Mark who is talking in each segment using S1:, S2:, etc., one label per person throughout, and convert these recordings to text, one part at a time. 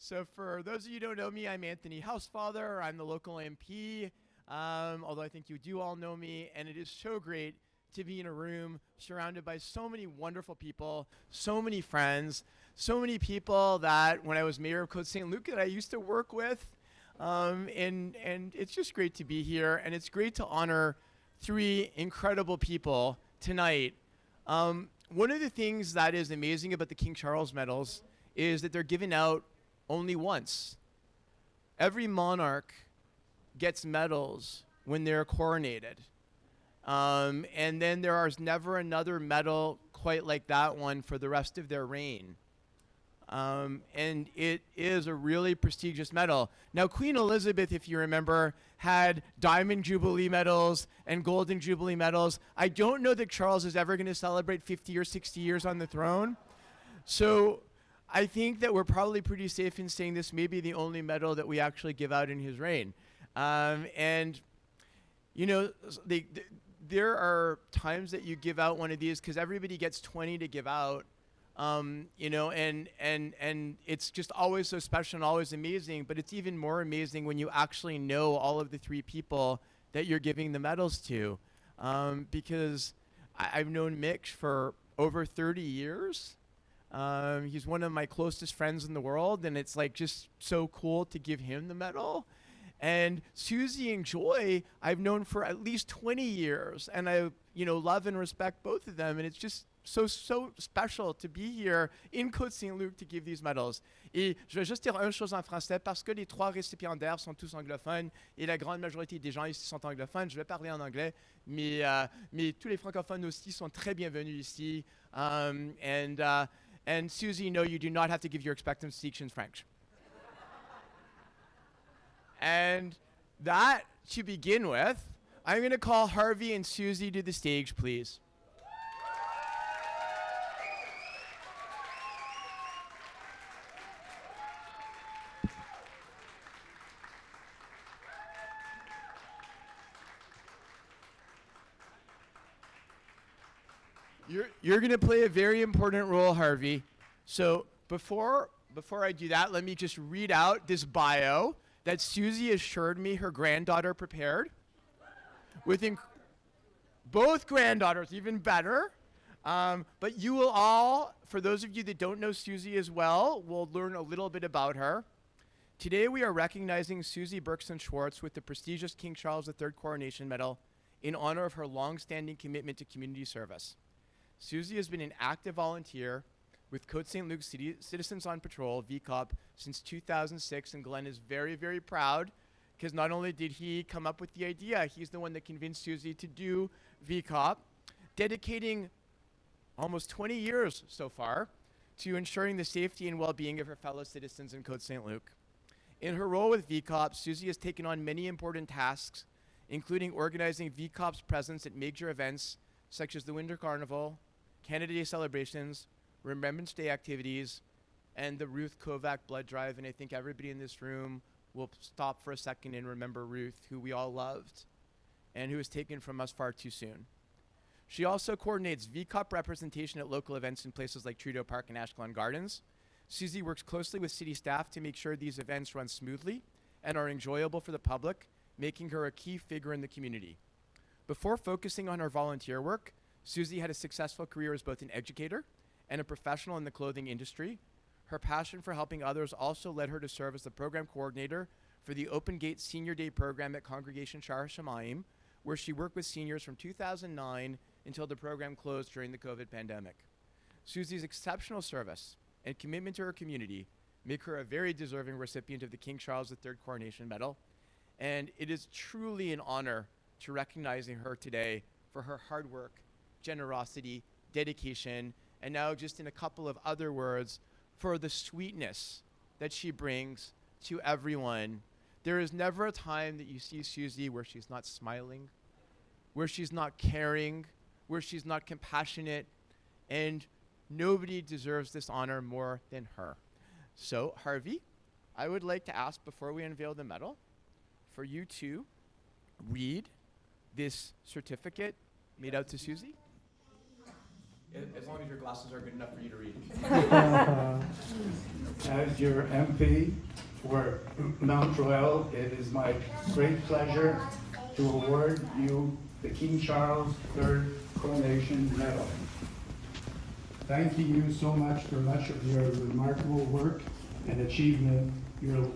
S1: So for those of you who don't know me, I'm Anthony Housefather. I'm the local MP, although I think you do all know me. And it is so great to be in a room surrounded by so many wonderful people, so many friends, so many people that when I was mayor of Côte Saint-Luc that I used to work with. And it's just great to be here. And it's great to honor three incredible people tonight. One of the things that is amazing about the King Charles medals is that they're given out only once. Every monarch gets medals when they're coronated. And then there is never another medal quite like that one for the rest of their reign. And it is a really prestigious medal. Now, Queen Elizabeth, if you remember, had Diamond Jubilee medals and Golden Jubilee medals. I don't know that Charles is ever going to celebrate 50 or 60 years on the throne. So I think that we're probably pretty safe in saying this may be the only medal that we actually give out in his reign. And, you know, there are times that you give out one of these because everybody gets 20 to give out, you know, and it's just always so special and always amazing. But it's even more amazing when you actually know all of the three people that you're giving the medals to. Because I've known Mick for over 30 years. He's one of my closest friends in the world, and it's like just so cool to give him the medal. And Susie and Joy, I've known for at least 20 years, and I, you know, love and respect both of them, and it's just so special to be here in Côte Saint-Luc to give these medals. Et je vais juste dire une chose en français, parce que les trois récipiendaires sont tous anglophones, et la grande majorité des gens ici sont anglophones. Je vais parler en anglais, mais tous les francophones aussi sont très bienvenus ici. And Susie, no, you do not have to give your expectant speech in French. And that, to begin with, I'm going to call Harvey and Susie to the stage, please. You're going to play a very important role, Harvey. So before I do that, let me just read out this bio that Susie assured me her granddaughter prepared. With both granddaughters, even better. But you will all, for those of you that don't know Susie as well, will learn a little bit about her. Today we are recognizing Susie Berkson Schwartz with the prestigious King Charles III Coronation Medal in honor of her long-standing commitment to community service. Susie has been an active volunteer with Côte Saint-Luc City Citizens on Patrol, VCOP, since 2006, and Glenn is very, very proud because not only did he come up with the idea, he's the one that convinced Susie to do VCOP, dedicating almost 20 years so far to ensuring the safety and well-being of her fellow citizens in Côte Saint-Luc. In her role with VCOP, Susie has taken on many important tasks, including organizing VCOP's presence at major events such as the Winter Carnival, Canada Day celebrations, Remembrance Day activities, and the Ruth Kovac blood drive. And I think everybody in this room will stop for a second and remember Ruth, who we all loved and who was taken from us far too soon. She also coordinates VCOP representation at local events in places like Trudeau Park and Ashkelon Gardens. Susie works closely with city staff to make sure these events run smoothly and are enjoyable for the public, making her a key figure in the community. Before focusing on her volunteer work, Susie had a successful career as both an educator and a professional in the clothing industry. Her passion for helping others also led her to serve as the program coordinator for the Open Gate Senior Day program at Congregation Shar Shemaim, where she worked with seniors from 2009 until the program closed during the COVID pandemic. Susie's exceptional service and commitment to her community make her a very deserving recipient of the King Charles III Coronation Medal, and it is truly an honor to recognizing her today for her hard work, generosity, dedication, and now just in a couple of other words, for the sweetness that she brings to everyone. There is never a time that you see Susie where she's not smiling, where she's not caring, where she's not compassionate, and nobody deserves this honor more than her. So, Harvey, I would like to ask, before we unveil the medal, for you to read this certificate made out to Susie. As long as your glasses are good enough for you to read.
S2: As your MP for Mount Royal, it is my great pleasure to award you the King Charles III Coronation Medal. Thanking you so much for much of your remarkable work and achievement. Your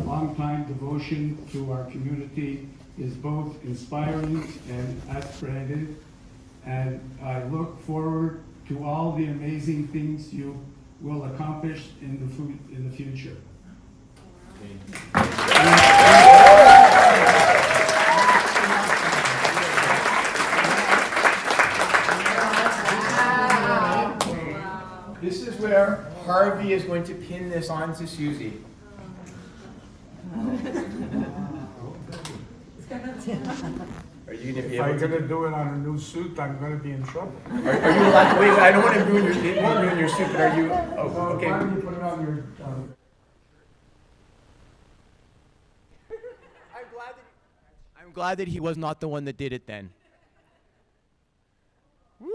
S2: long-time devotion to our community is both inspiring and aspirated, and I look forward to all the amazing things you will accomplish in the future.
S1: This is where Harvey is going to pin this on to Susie. Are you going to be
S2: If
S1: able
S2: I'm
S1: to?
S2: going to do it on a new suit, I'm going to be in trouble.
S1: Are you allowed to? Wait, I don't want to ruin your. It won't ruin your suit, but are you? Oh,
S2: Well,
S1: okay.
S2: why don't you put it on your...
S1: I'm glad that he was not the one that did it then. Woo!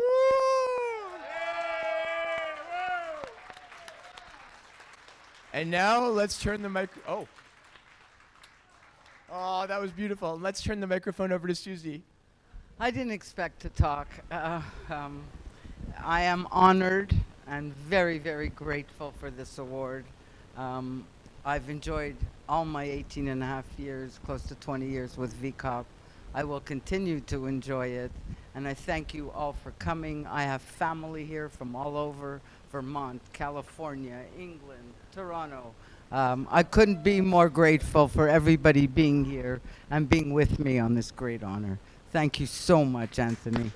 S1: And now let's turn the mic. Oh, that was beautiful. Let's turn the microphone over to Susie.
S3: I didn't expect to talk. I am honored and very, very grateful for this award. I've enjoyed all my 18 and a half years, close to 20 years with VCOP. I will continue to enjoy it, and I thank you all for coming. I have family here from all over Vermont, California, England, Toronto. I couldn't be more grateful for everybody being here and being with me on this great honor. Thank you so much, Anthony.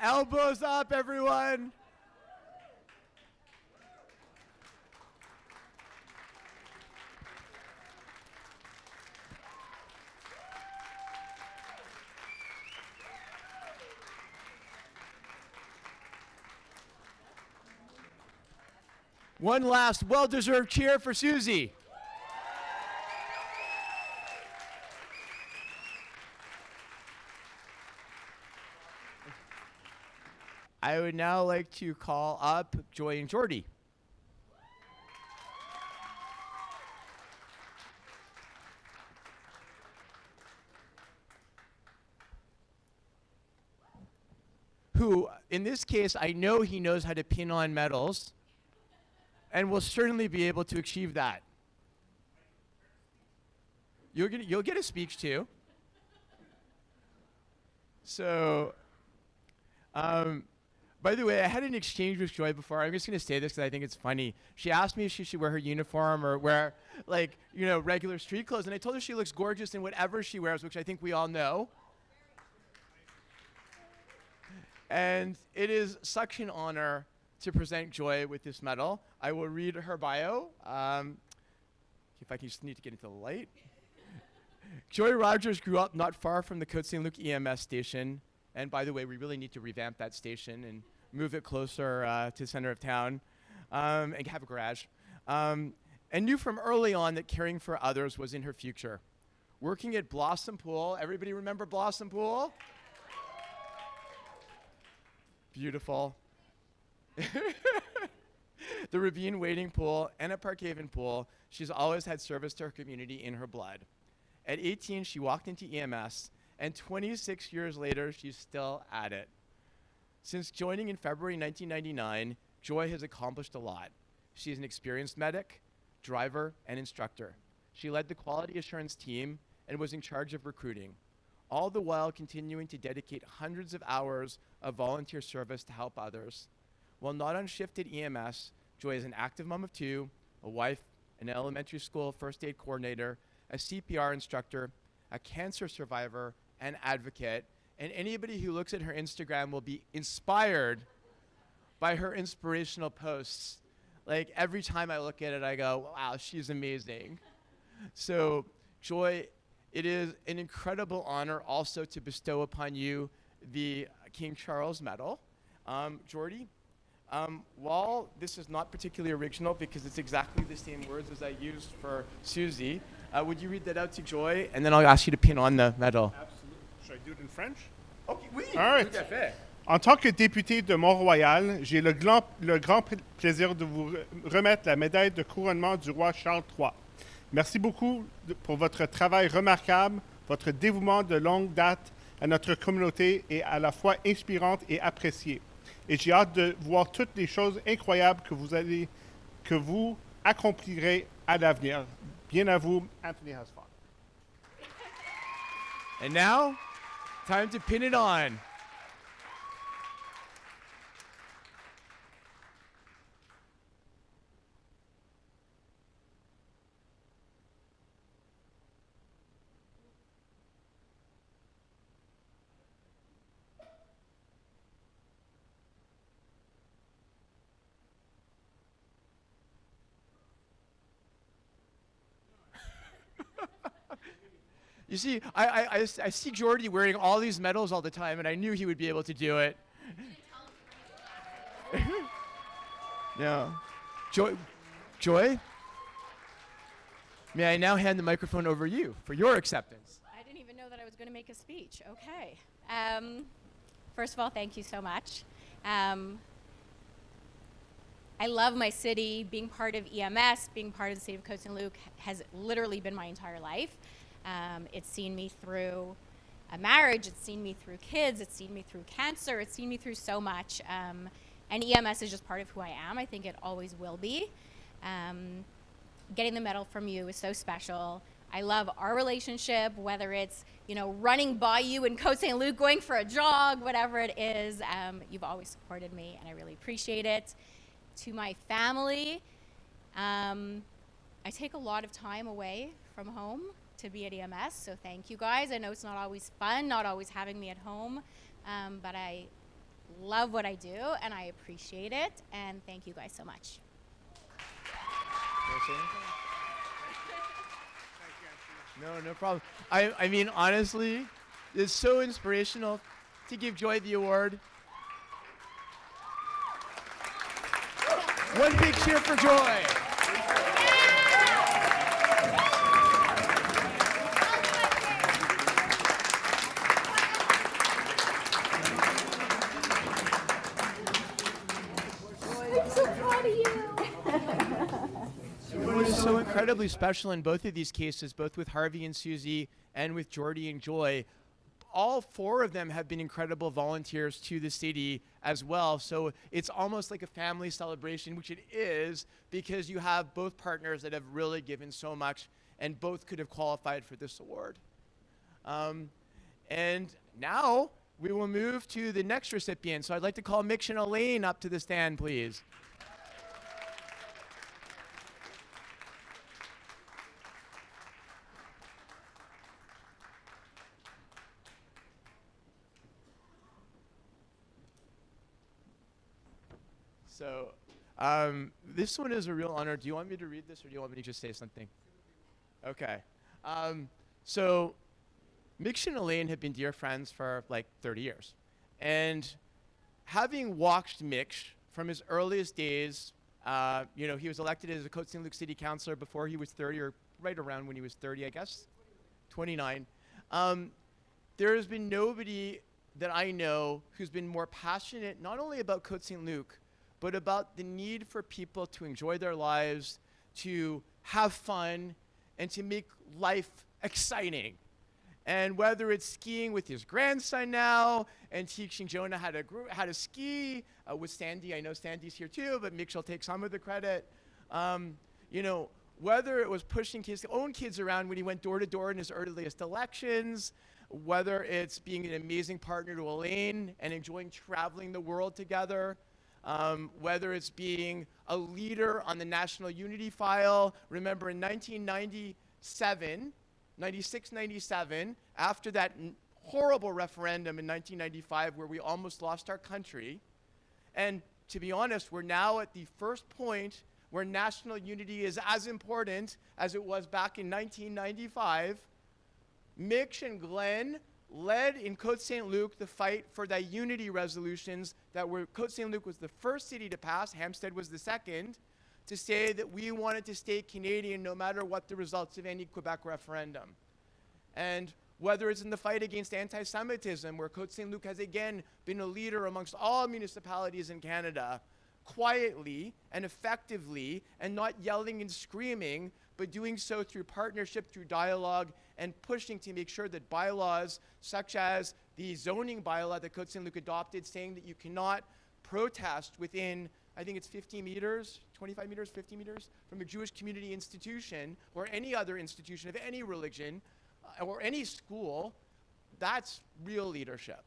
S1: Elbows up, everyone. One last well-deserved cheer for Susie. I would now like to call up Joy and Jordy. Who, in this case, I know he knows how to pin on medals and will certainly be able to achieve that. You'll get a speech too. So, by the way, I had an exchange with Joy before. I'm just going to say this because I think it's funny. She asked me if she should wear her uniform or wear, regular street clothes. And I told her she looks gorgeous in whatever she wears, which I think we all know. And it is such an honor to present Joy with this medal. I will read her bio. If I can just need to get into the light. Joy Rodgers grew up not far from the Côte Saint-Luc EMS station. And by the way, we really need to revamp that station and move it closer to the center of town and have a garage. And knew from early on that caring for others was in her future. Working at Blossom Pool. Everybody remember Blossom Pool? Beautiful. The Ravine Wading Pool and a Parkhaven Pool. She's always had service to her community in her blood. At 18, she walked into EMS. And 26 years later, she's still at it. Since joining in February 1999, Joy has accomplished a lot. She's an experienced medic, driver, and instructor. She led the quality assurance team and was in charge of recruiting, all the while continuing to dedicate hundreds of hours of volunteer service to help others. While not on shift at EMS, Joy is an active mom of two, a wife, an elementary school first aid coordinator, a CPR instructor, a cancer survivor, an advocate, and anybody who looks at her Instagram will be inspired by her inspirational posts. Like every time I look at it, I go, wow, she's amazing. So Joy, it is an incredible honor also to bestow upon you the King Charles Medal. Jordy, While this is not particularly original because it's exactly the same words as I used for Susie, would you read that out to Joy? And then I'll ask you to pin on the medal.
S4: Absolutely. Should I do it in French?
S1: Okay, oui,
S4: All right.
S1: tout à fait.
S4: En tant que député de Mont-Royal, j'ai le grand plaisir de vous remettre la médaille de couronnement du roi Charles III. Merci beaucoup pour votre travail remarquable, votre dévouement de longue date à notre communauté est à la fois inspirante et appréciée. Et j'ai hâte de voir toutes les choses incroyables que vous accomplirez à l'avenir. Bien à vous, Anthony Housefather.
S1: And now, time to pin it on. You see, I see Jordy wearing all these medals all the time, and I knew he would be able to do it. Yeah. Joy? May I now hand the microphone over to you for your acceptance?
S5: I didn't even know that I was going to make a speech. Okay. First of all, thank you so much. I love my city. Being part of EMS, being part of the city of Côte Saint-Luc has literally been my entire life. It's seen me through a marriage, it's seen me through kids, it's seen me through cancer, it's seen me through so much. And EMS is just part of who I am. I think it always will be. Getting the medal from you is so special. I love our relationship, whether it's, running by you in Côte Saint-Luc, going for a jog, whatever it is. You've always supported me, and I really appreciate it. To my family, I take a lot of time away from home to be at EMS, so thank you guys. I know it's not always fun, not always having me at home, but I love what I do, and I appreciate it, and thank you guys so much.
S1: No problem. I mean, honestly, it's so inspirational to give Joy the award. One big cheer for Joy.
S5: I'm so proud of you.
S1: What is so incredibly special in both of these cases, both with Harvey and Susie and with Jordy and Joy, all four of them have been incredible volunteers to the city as well. So it's almost like a family celebration, which it is, because you have both partners that have really given so much, and both could have qualified for this award. And now we will move to the next recipient. So I'd like to call Mitch and Elaine up to the stand, please. So this one is a real honor. Do you want me to read this, or do you want me to just say something? Okay. So Mitch and Elaine have been dear friends for like 30 years. And having watched Mitch from his earliest days, he was elected as a Côte Saint-Luc City Councilor before he was 30, or right around when he was 30, I guess, 29. There has been nobody that I know who's been more passionate, not only about Côte Saint-Luc, but about the need for people to enjoy their lives, to have fun, and to make life exciting. And whether it's skiing with his grandson now, and teaching Jonah how to ski with Sandy. I know Sandy's here too, but Mitch will take some of the credit. Whether it was pushing his own kids around when he went door to door in his earliest elections, whether it's being an amazing partner to Elaine and enjoying traveling the world together, whether it's being a leader on the National Unity File. Remember in 96-97, after that horrible referendum in 1995 where we almost lost our country, and to be honest, we're now at the first point where national unity is as important as it was back in 1995, Mitch and Glenn led in Côte Saint-Luc the fight for the unity resolutions that were, Côte Saint-Luc was the first city to pass, Hampstead was the second, to say that we wanted to stay Canadian no matter what the results of any Quebec referendum. And whether it's in the fight against anti-Semitism, where Côte Saint-Luc has again been a leader amongst all municipalities in Canada, quietly and effectively, and not yelling and screaming, but doing so through partnership, through dialogue, and pushing to make sure that bylaws, such as the zoning bylaw that Côte Saint-Luc adopted, saying that you cannot protest within, I think it's 50 meters, 25 meters, 50 meters, from a Jewish community institution, or any other institution of any religion, or any school, that's real leadership.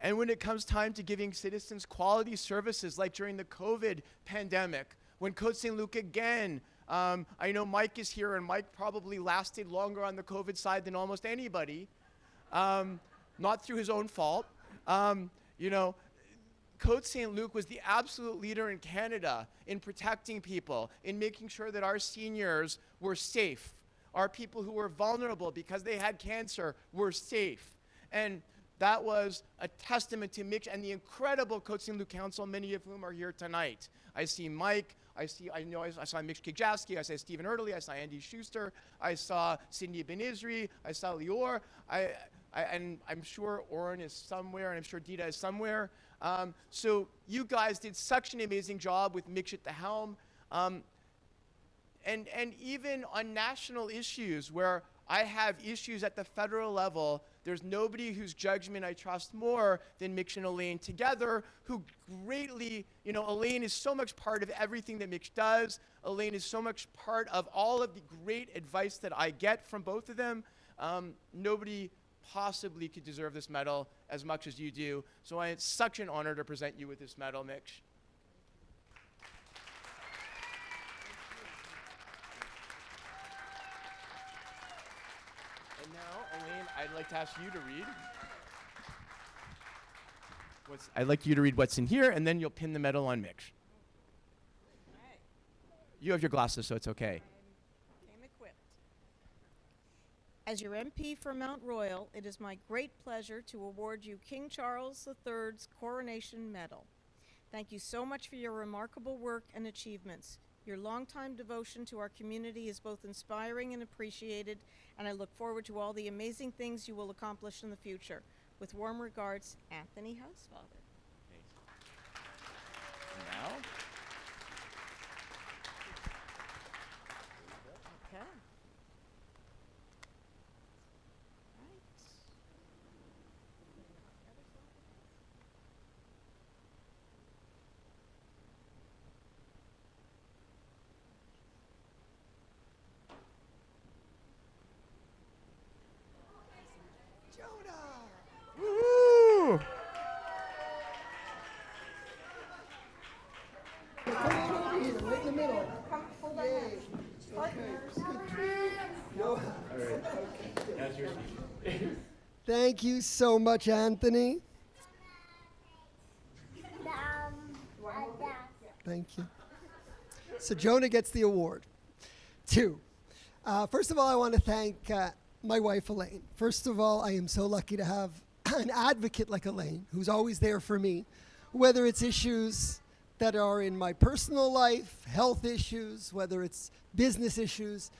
S1: And when it comes time to giving citizens quality services, like during the COVID pandemic, when Côte Saint-Luc again, I know Mike is here, and Mike probably lasted longer on the COVID side than almost anybody, not through his own fault. You know, Côte Saint-Luc was the absolute leader in Canada in protecting people, in making sure that our seniors were safe. Our people who were vulnerable because they had cancer were safe. And that was a testament to Mitch and the incredible Côte Saint-Luc Council, many of whom are here tonight. I see Mike, I saw Mitch Kijowski, I saw Stephen Erdely, I saw Andy Schuster, I saw Cindy Ben-Izri, I saw Lior, and I'm sure Oren is somewhere, and I'm sure Dita is somewhere. So you guys did such an amazing job with Mitch at the helm. And even on national issues where I have issues at the federal level, there's nobody whose judgment I trust more than Mitch and Elaine together, who greatly, you know, Elaine is so much part of everything that Mitch does. Elaine is so much part of all of the great advice that I get from both of them. Nobody possibly could deserve this medal as much as you do. So it's such an honor to present you with this medal, Mitch. And now, Elaine, I'd like to ask you to read. I'd like you to read what's in here, and then you'll pin the medal on Mitch.
S6: Right.
S1: You have your glasses, so it's okay.
S6: Came equipped. As your MP for Mount Royal, it is my great pleasure to award you King Charles III's Coronation Medal. Thank you so much for your remarkable work and achievements. Your longtime devotion to our community is both inspiring and appreciated, and I look forward to all the amazing things you will accomplish in the future. With warm regards, Anthony Housefather.
S1: Now,
S6: Okay. Right.
S1: woo!
S7: Right in the middle. Thank you so much, Anthony. Thank you. So Jonah gets the award. 2. First of all, I want to thank my wife, Elaine. First of all, I am so lucky to have an advocate like Elaine, who's always there for me, whether it's issues that are in my personal life, health issues, whether it's business issues.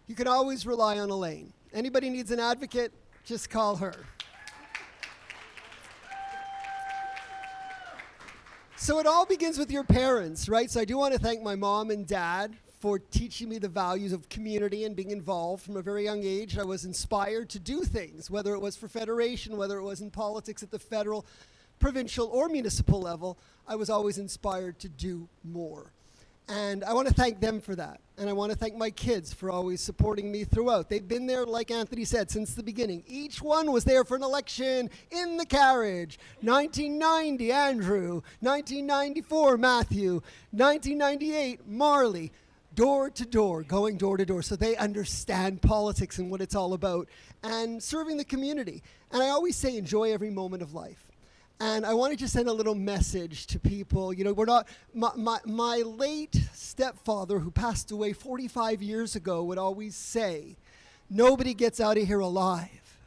S7: You can always rely on Elaine. Anybody needs an advocate, just call her. So it all begins with your parents, right? So I do want to thank my mom and dad for teaching me the values of community and being involved from a very young age. I was inspired to do things, whether it was for federation, whether it was in politics at the federal, provincial, or municipal level. I was always inspired to do more. And I want to thank them for that. And I want to thank my kids for always supporting me throughout. They've been there, like Anthony said, since the beginning. Each one was there for an election in the carriage. 1990, Andrew. 1994, Matthew. 1998, Marley. Door to door, going door to door. So they understand politics and what it's all about and serving the community. And I always say enjoy every moment of life. And I wanted to send a little message to people. You know, we're not, my late stepfather, who passed away 45 years ago, would always say, nobody gets out of here alive.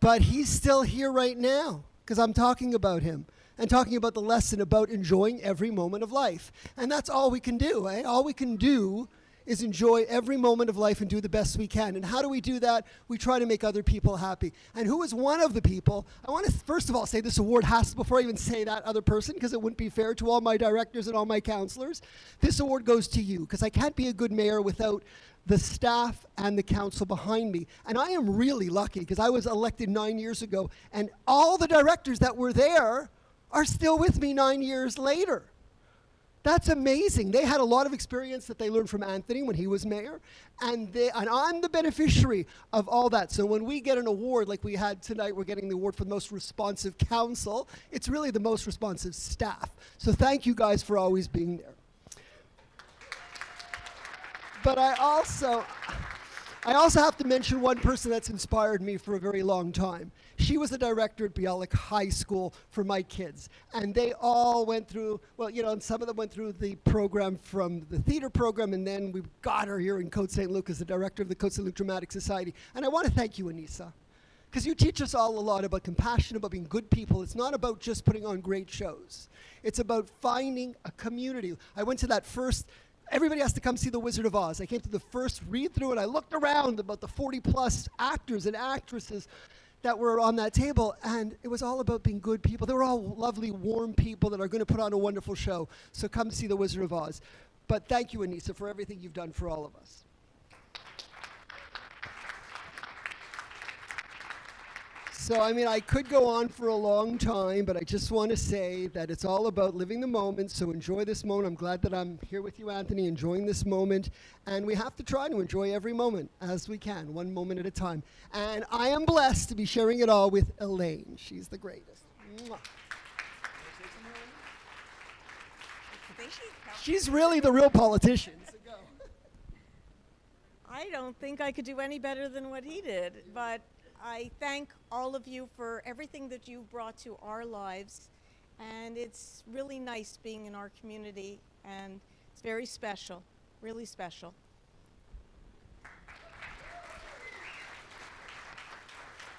S7: But he's still here right now, because I'm talking about him and talking about the lesson about enjoying every moment of life. And that's all we can do, eh? All we can do is enjoy every moment of life and do the best we can. And how do we do that? We try to make other people happy. And who is one of the people? I want to first of all say this award has to, before I even say that other person, because it wouldn't be fair to all my directors and all my counselors, this award goes to you, because I can't be a good mayor without the staff and the council behind me. And I am really lucky, because I was elected 9 years ago, and all the directors that were there are still with me 9 years later. That's amazing. They had a lot of experience that they learned from Anthony when he was mayor, and I'm the beneficiary of all that. So when we get an award like we had tonight, we're getting the award for the most responsive council. It's really the most responsive staff. So thank you guys for always being there. But I also have to mention one person that's inspired me for a very long time. She was the director at Bialik High School for my kids. And they all went through, well, you know, and some of them went through the program from the theater program, and then we got her here in Côte Saint-Luc as the director of the Côte Saint-Luc Dramatic Society. And I want to thank you, Anissa, because you teach us all a lot about compassion, about being good people. It's not about just putting on great shows. It's about finding a community. I went to that first, everybody has to come see The Wizard of Oz. I came to the first read-through, and I looked around about the 40-plus actors and actresses that were on that table, and it was all about being good people. They were all lovely, warm people that are going to put on a wonderful show. So come see The Wizard of Oz. But thank you, Anissa, for everything you've done for all of us. So, I mean, I could go on for a long time, but I just want to say that it's all about living the moment, so enjoy this moment. I'm glad that I'm here with you, Anthony, enjoying this moment. And we have to try to enjoy every moment as we can, one moment at a time. And I am blessed to be sharing it all with Elaine. She's the greatest. Mwah. She's really the real politician. So go.
S6: I don't think I could do any better than what he did, but I thank all of you for everything that you've brought to our lives, and it's really nice being in our community, and it's very special, really special.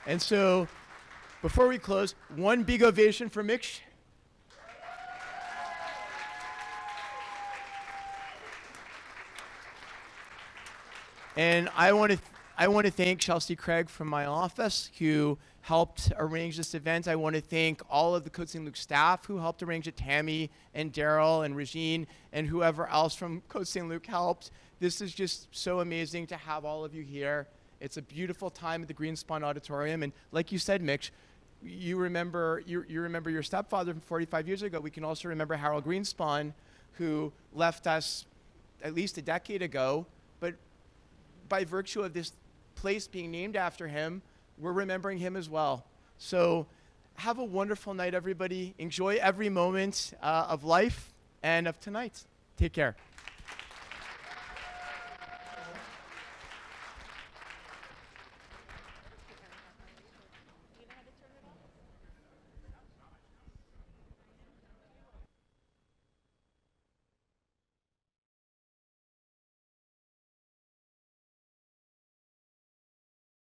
S1: And so, before we close, one big ovation for Mitch. And I want to thank Chelsea Craig from my office, who helped arrange this event. I want to thank all of the Côte Saint-Luc staff who helped arrange it, Tammy and Daryl and Regine and whoever else from Côte Saint-Luc helped. This is just so amazing to have all of you here. It's a beautiful time at the Greenspan Auditorium. And like you said, Mitch, you remember your stepfather from 45 years ago. We can also remember Harold Greenspan, who left us at least a decade ago. But by virtue of this place being named after him, we're remembering him as well. So have a wonderful night, everybody. Enjoy every moment of life and of tonight. Take care.